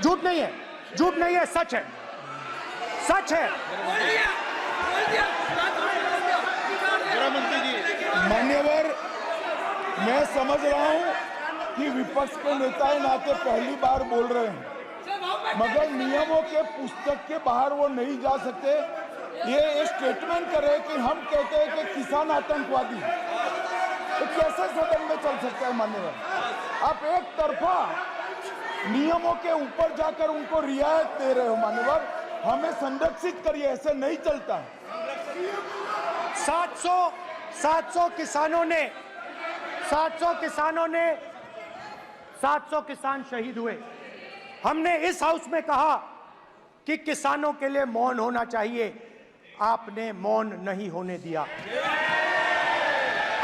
झूठ नहीं है, झूठ नहीं है, सच है, सच है। गृहमंत्री जी, मान्यवर, मैं समझ रहा हूं कि विपक्ष के नेता नाते पहली बार बोल रहे हैं, मगर नियमों के पुस्तक के बाहर वो नहीं जा सकते। ये स्टेटमेंट करे कि हम कहते हैं कि किसान आतंकवादी, तो कैसे सदन में चल सकता है मान्यवर? आप एक तरफा नियमों के ऊपर जाकर उनको रियायत दे रहे हो मान्यवर, हमें संरक्षित करिए, ऐसे नहीं चलता। 700 किसान शहीद हुए। हमने इस हाउस में कहा कि किसानों के लिए मौन होना चाहिए, आपने मौन नहीं होने दिया।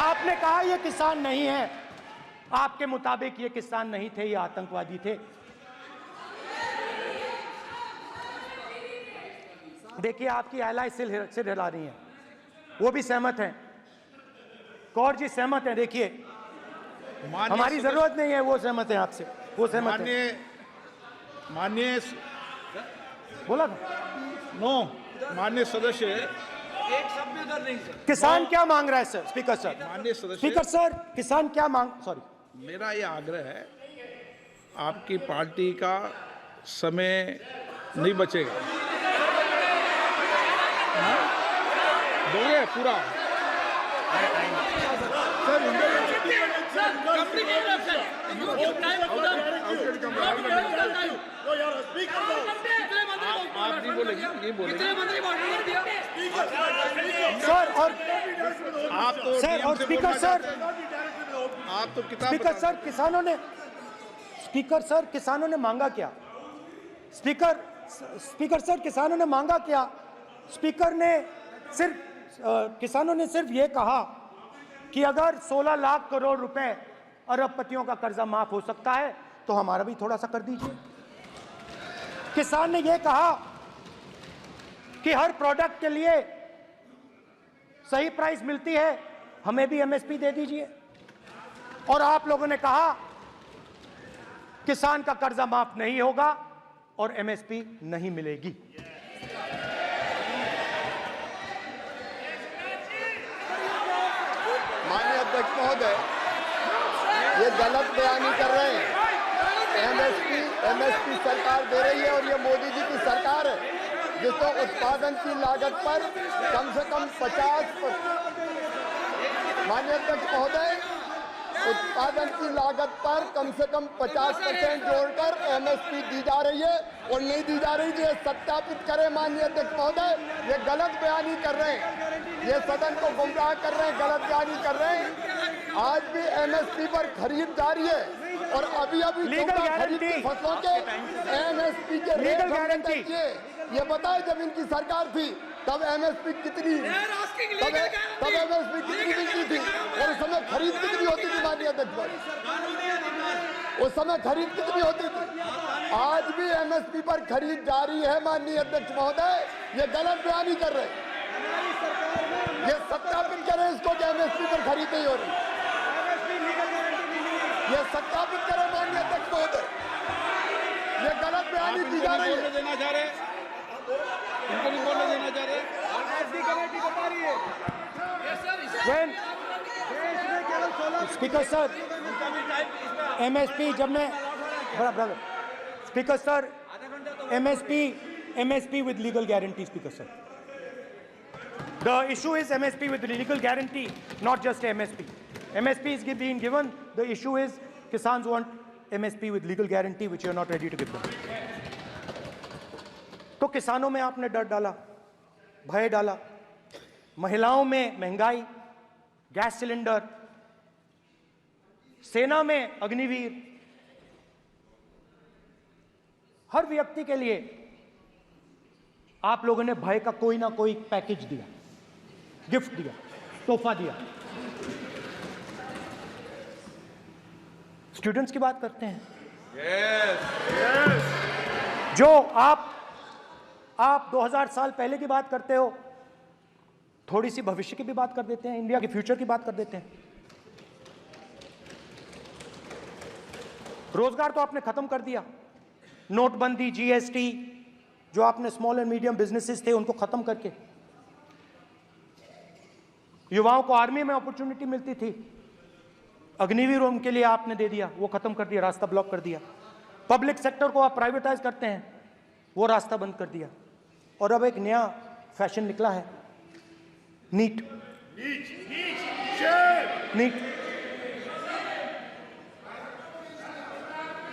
आपने कहा ये किसान नहीं है, आपके मुताबिक ये किसान नहीं थे, ये आतंकवादी थे। देखिए आपकी एलाय सिर हिला रही हैं, वो भी सहमत हैं, कौर जी सहमत हैं। देखिए हमारी जरूरत नहीं है, वो सहमत है आपसे, वो सहमत है। माननीय बोला था नो, माननीय सदस्य, एक शब्द उधर नहीं सर। किसान क्या मांग रहा है सर? स्पीकर सर, माननीय सदस्य, स्पीकर सर, किसान क्या मांग, सॉरी, मेरा ये आग्रह है, आपकी पार्टी का समय नहीं बचेगा। दोगे पूरा? आप नहीं बोलेंगे, ये बोलेंगे सर। और आप तो सर नियम और से स्पीकर बोलना सर, चाहते हैं। आप तो किताब स्पीकर बता- सर किसानों ने, स्पीकर सर किसानों ने मांगा क्या? स्पीकर सर किसानों ने मांगा क्या? स्पीकर ने सिर्फ किसानों ने सिर्फ ये कहा कि अगर 16 लाख करोड़ रुपए अरबपतियों का कर्जा माफ हो सकता है तो हमारा भी थोड़ा सा कर दीजिए। किसान ने यह कहा कि हर प्रोडक्ट के लिए सही प्राइस मिलती है, हमें भी एमएसपी दे दीजिए। और आप लोगों ने कहा किसान का कर्जा माफ नहीं होगा और एमएसपी नहीं मिलेगी। माननीय अध्यक्ष महोदय, ये गलत बयानी कर रहे हैं। एमएसपी सरकार दे रही है और ये मोदी जी की सरकार है जिसको उत्पादन की लागत पर कम से कम 50, माननीय अध्यक्ष महोदय, उत्पादन की लागत पर कम से कम 50% जोड़कर एमएसपी दी जा रही है और नहीं दी जा रही। ये सत्यापित करें माननीय अध्यक्ष महोदय, ये गलत बयानी कर रहे हैं, ये सदन को गुमराह कर रहे हैं, गलत बयानी कर रहे हैं। आज भी एमएसपी पर खरीद जारी है और अभी खरीद की फसलों के एमएसपी के रेट किए। ये बताए जब इनकी सरकार थी तब एमएसपी कितनी, तब एमएसपी कितनी मिलती थी और उस समय खरीद कितनी होती थी माननीय अध्यक्ष, उस समय खरीद कितनी होती थी? आज भी एमएसपी पर खरीद जारी है माननीय अध्यक्ष महोदय, ये गलत बयानी कर रहे हैं। ये सत्यापित करें इसको कि एमएसपी पर खरीद नहीं हो रही, ये सत्यापित करें माननीय अध्यक्ष महोदय, ये गलत बयानी की जा रही है। देना चाह रहे हैं, इनको नहीं बोलने देना चाह रहे हैं। स्पीकर सर, एमएसपी जब मैं speaker sir, MSP with legal guarantee, speaker sir, the issue is MSP with legal guarantee, not just MSP. MSP is being given, the issue is Kisans want MSP with legal guarantee which you are not ready to give them. तो किसानों में आपने डर डाला, भय डाला, महिलाओं में महंगाई, गैस सिलेंडर, सेना में अग्निवीर, हर व्यक्ति के लिए आप लोगों ने भय का कोई ना कोई पैकेज दिया, गिफ्ट दिया, तोहफा दिया। स्टूडेंट्स की बात करते हैं। जो आप 2000 साल पहले की बात करते हो, थोड़ी सी भविष्य की भी बात कर देते हैं, इंडिया के फ्यूचर की बात कर देते हैं। रोजगार तो आपने खत्म कर दिया, नोटबंदी, जीएसटी, जो आपने स्मॉल एंड मीडियम बिजनेसेस थे उनको खत्म करके, युवाओं को आर्मी में अपॉर्चुनिटी मिलती थी, अग्निवीर उनके लिए आपने दे दिया, वो खत्म कर दिया, रास्ता ब्लॉक कर दिया। पब्लिक सेक्टर को आप प्राइवेटाइज करते हैं, वो रास्ता बंद कर दिया। और अब एक नया फैशन निकला है, नीट।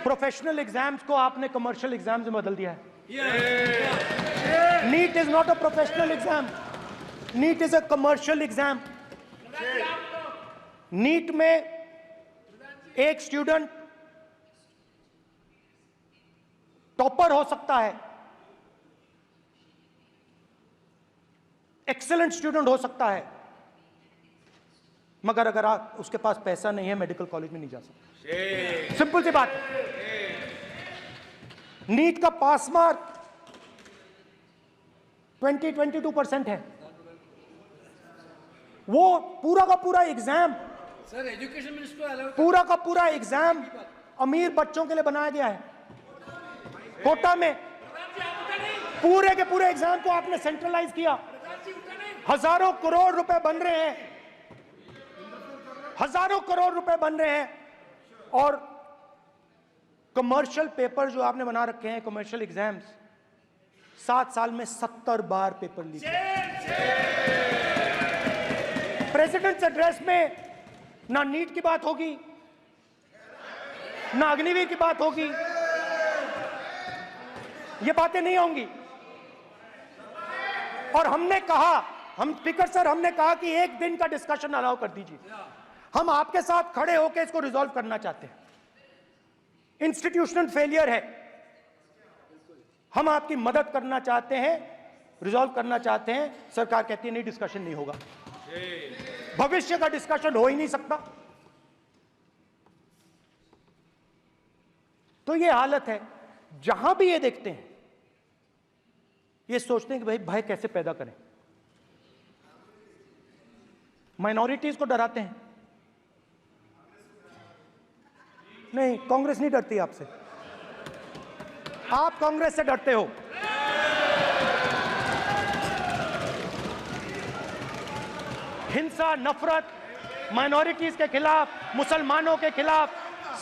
प्रोफेशनल एग्जाम्स को आपने कमर्शियल एग्जाम्स में बदल दिया है। NEET is not a professional exam, NEET is a commercial exam. NEET में एक स्टूडेंट टॉपर हो सकता है, एक्सेलेंट स्टूडेंट हो सकता है, मगर अगर आप उसके पास पैसा नहीं है मेडिकल कॉलेज में नहीं जा सकता। सिंपल सी बात है। नीट का पास मार्क 22% है। वो पूरा का पूरा exam, sir education minister allow पूरा का पूरा एग्जाम अमीर बच्चों के लिए बनाया गया है। कोटा में पूरे के पूरे एग्जाम को आपने सेंट्रलाइज किया। हजारों करोड़ रुपए बन रहे हैं, हजारों करोड़ रुपए बन रहे हैं। और कमर्शियल पेपर जो आपने बना रखे हैं, कमर्शियल एग्जाम्स, 7 साल में 70 बार पेपर लीक। प्रेसिडेंट्स एड्रेस में ना नीट की बात होगी, ना अग्निवीर की बात होगी, ये बातें नहीं होंगी। और हमने कहा, हम स्पीकर सर, हमने कहा कि एक दिन का डिस्कशन अलाउ कर दीजिए। हम आपके साथ खड़े होकर इसको रिजॉल्व करना चाहते हैं। इंस्टीट्यूशनल फेलियर है, हम आपकी मदद करना चाहते हैं, रिजॉल्व करना चाहते हैं। सरकार कहती है नहीं, डिस्कशन नहीं होगा, भविष्य का डिस्कशन हो ही नहीं सकता। तो ये हालत है। जहां भी ये देखते हैं, ये सोचते हैं कि भाई भय कैसे पैदा करें, माइनॉरिटीज को डराते हैं। नहीं, कांग्रेस नहीं डरती आपसे, आप कांग्रेस से डरते हो। हिंसा, नफरत माइनॉरिटीज के खिलाफ, मुसलमानों के खिलाफ,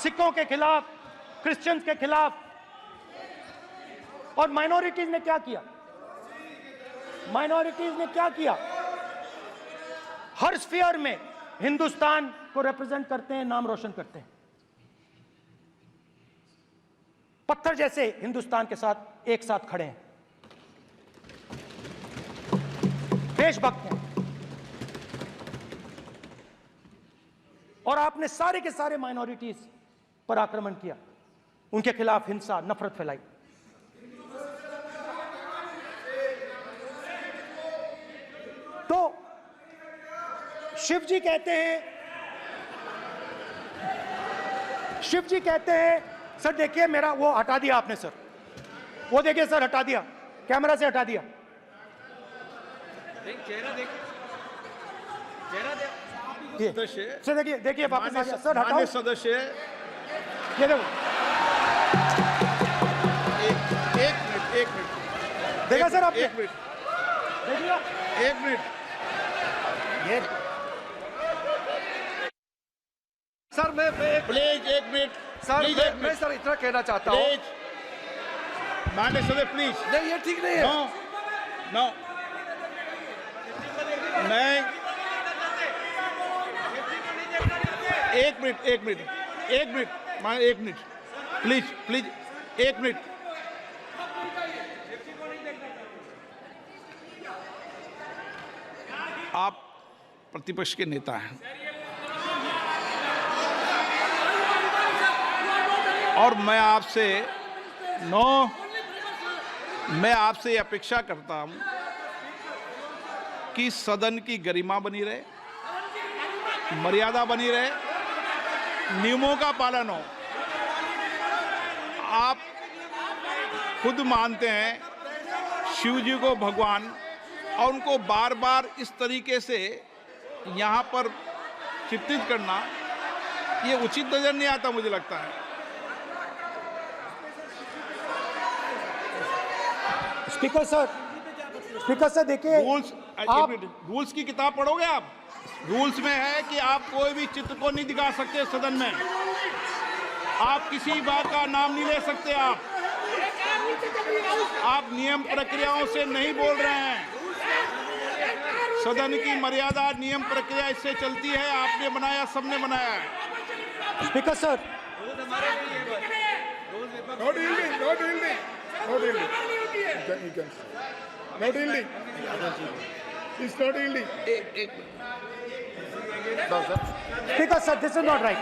सिखों के खिलाफ, क्रिश्चियंस के खिलाफ। और माइनॉरिटीज ने क्या किया? माइनॉरिटीज ने क्या किया? हर स्फीयर में हिंदुस्तान को रिप्रेजेंट करते हैं, नाम रोशन करते हैं। पत्थर जैसे हिंदुस्तान के साथ एक साथ खड़े हैं, देशभक्त हैं। और आपने सारे के सारे माइनॉरिटीज पर आक्रमण किया, उनके खिलाफ हिंसा, नफरत फैलाई। तो शिव जी कहते हैं, सर देखिए मेरा वो हटा दिया आपने सर, वो देखिए सर हटा दिया, कैमरा से हटा दिया। चेहरा देखिए, चेहरा सदस्य, सर देखिए वापस आ गया सर, हटाओ सदस्य। ये देखो, एक मिनट देखा सर आपने? एक मिनट देखिए, एक मिनट ये सर मैं प्लीज एक मिनट सर प्लीज एक मैं मिनट सर इतना कहना चाहता हूँ। प्लीज माननीय सदस्य प्लीज। नहीं ये ठीक नहीं है। नो नो मैं एक मिनट मान एक मिनट प्लीज एक मिनट। आप प्रतिपक्ष के नेता हैं और मैं आपसे अपेक्षा करता हूं कि सदन की गरिमा बनी रहे, मर्यादा बनी रहे, नियमों का पालन हो। आप खुद मानते हैं शिव जी को भगवान, और उनको बार बार इस तरीके से यहाँ पर चित्रित करना ये उचित नजर नहीं आता, मुझे लगता है। स्पीकर सर देखिए रूल्स आप रूल्स की किताब पढ़ोगे आप? रूल्स में है कि आप कोई भी चित्र को नहीं दिखा सकते सदन में। आप किसी बात का नाम नहीं ले सकते। आप नियम प्रक्रियाओं से नहीं बोल रहे हैं। सदन की मर्यादा नियम प्रक्रिया इससे चलती है। आपने बनाया, सबने बनाया है। Speaker sir Not yielding. Not yielding. It's not yielding. Speaker sir this is not right